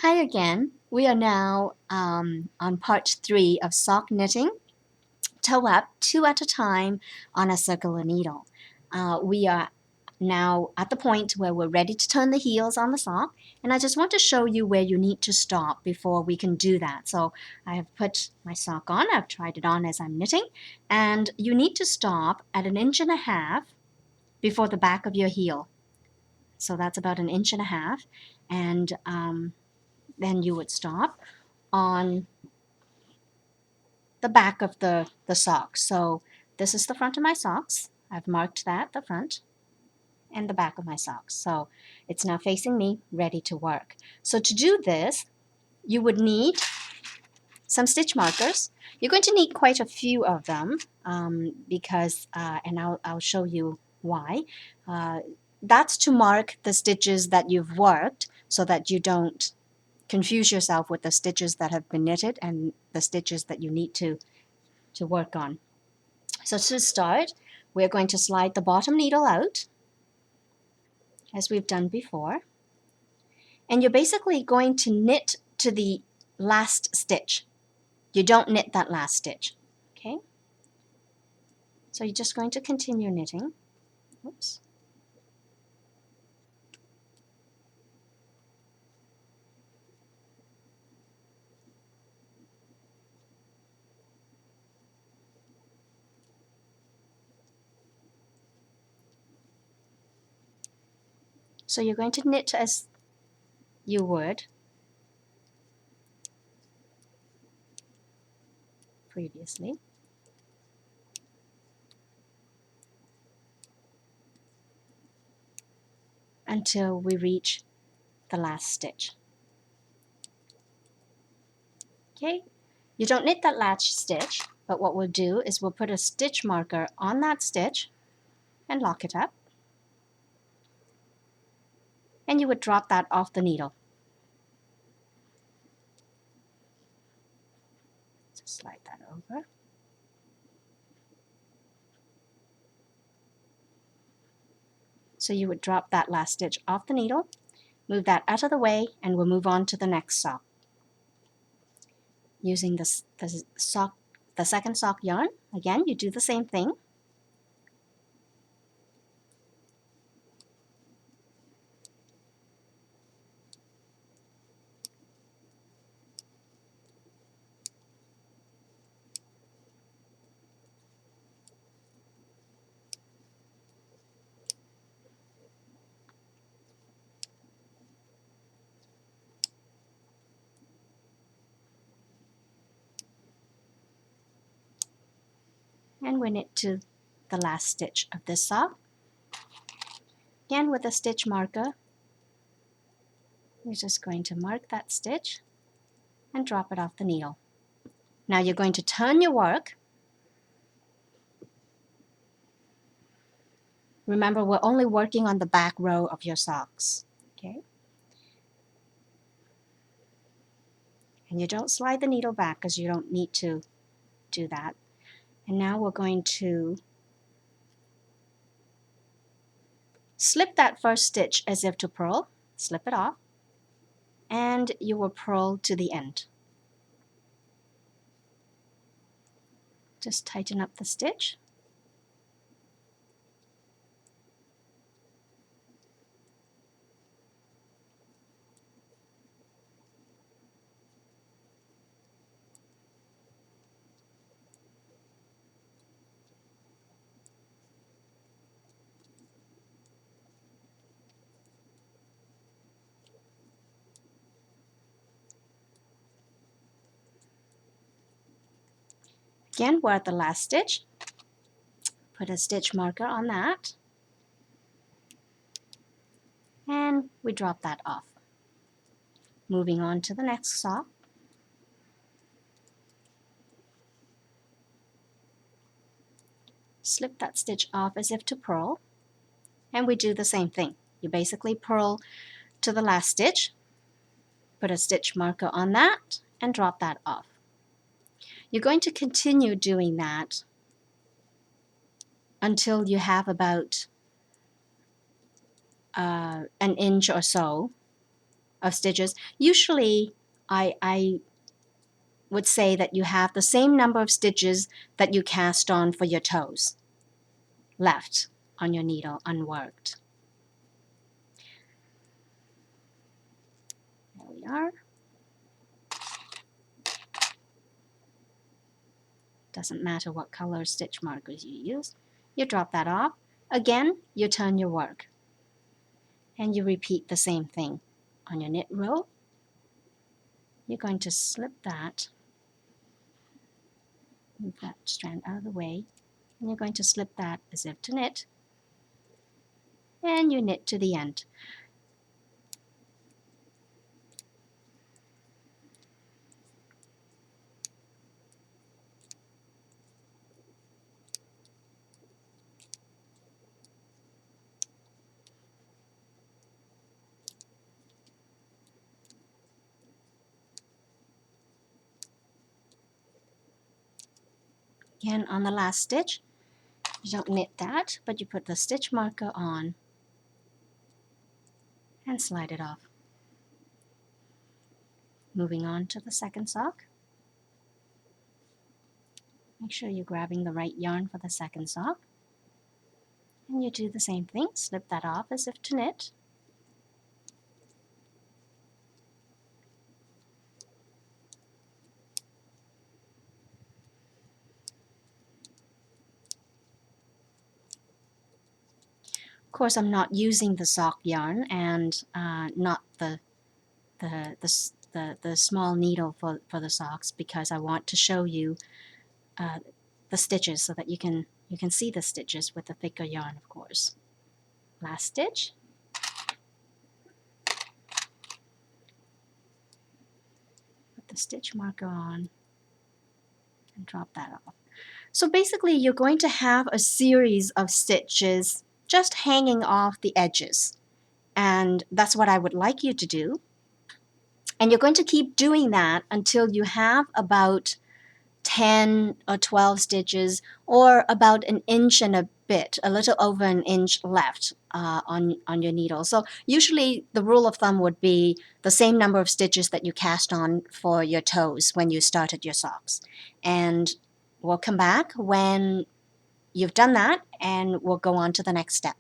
Hi again. We are now on part 3 of sock knitting. Toe up, two at a time on a circular needle. We are now at the point where we're ready to turn the heels on the sock, and I just want to show you where you need to stop before we can do that. So I have put my sock on, I've tried it on as I'm knitting, and you need to stop at 1.5 inches before the back of your heel. So that's about 1.5 inches, and then you would stop on the back of the sock. So this is the front of my socks. I've marked that, the front and the back of my socks. So it's now facing me, ready to work. So to do this, you would need some stitch markers. You're going to need quite a few of them because, and I'll show you why. That's to mark the stitches that you've worked so that you don't confuse yourself with the stitches that have been knitted and the stitches that you need to work on. So to start, we're going to slide the bottom needle out as we've done before. And you're basically going to knit to the last stitch. You don't knit that last stitch, okay? So you're just going to continue knitting. Oops. So you're going to knit as you would previously. Until we reach the last stitch. Okay, you don't knit that last stitch, but what we'll do is we'll put a stitch marker on that stitch and lock it up. And you would drop that off the needle. Just slide that over. So you would drop that last stitch off the needle, move that out of the way, and we'll move on to the next sock. Using the second sock yarn, again, you do the same thing. And we knit to the last stitch of this sock. Again, with a stitch marker, you're just going to mark that stitch and drop it off the needle. Now you're going to turn your work. Remember, we're only working on the back row of your socks, okay? And you don't slide the needle back because you don't need to do that. And now we're going to slip that first stitch as if to purl, slip it off, and you will purl to the end. Just tighten up the stitch. Again, we're at the last stitch. Put a stitch marker on that. And we drop that off. Moving on to the next sock. Slip that stitch off as if to purl. And we do the same thing. You basically purl to the last stitch, put a stitch marker on that, and drop that off. You're going to continue doing that until you have about 1 inch or so of stitches. Usually, I would say that you have the same number of stitches that you cast on for your toes left on your needle unworked. There we are. Doesn't matter what color stitch markers you use. You drop that off. Again, you turn your work. And you repeat the same thing. On your knit row, you're going to slip that, move that strand out of the way, and you're going to slip that as if to knit, and you knit to the end. Again, on the last stitch, you don't knit that, but you put the stitch marker on and slide it off. Moving on to the second sock. Make sure you're grabbing the right yarn for the second sock. And you do the same thing, slip that off as if to knit. Of course, I'm not using the sock yarn and not the small needle for the socks, because I want to show you the stitches so that you can see the stitches with the thicker yarn, of course. Last stitch. Put the stitch marker on and drop that off. So basically you're going to have a series of stitches just hanging off the edges, and that's what I would like you to do. And you're going to keep doing that until you have about 10 or 12 stitches, or about an inch and a bit, a little over an inch left on your needle. So usually the rule of thumb would be the same number of stitches that you cast on for your toes when you started your socks. And we'll come back when you've done that, and we'll go on to the next step.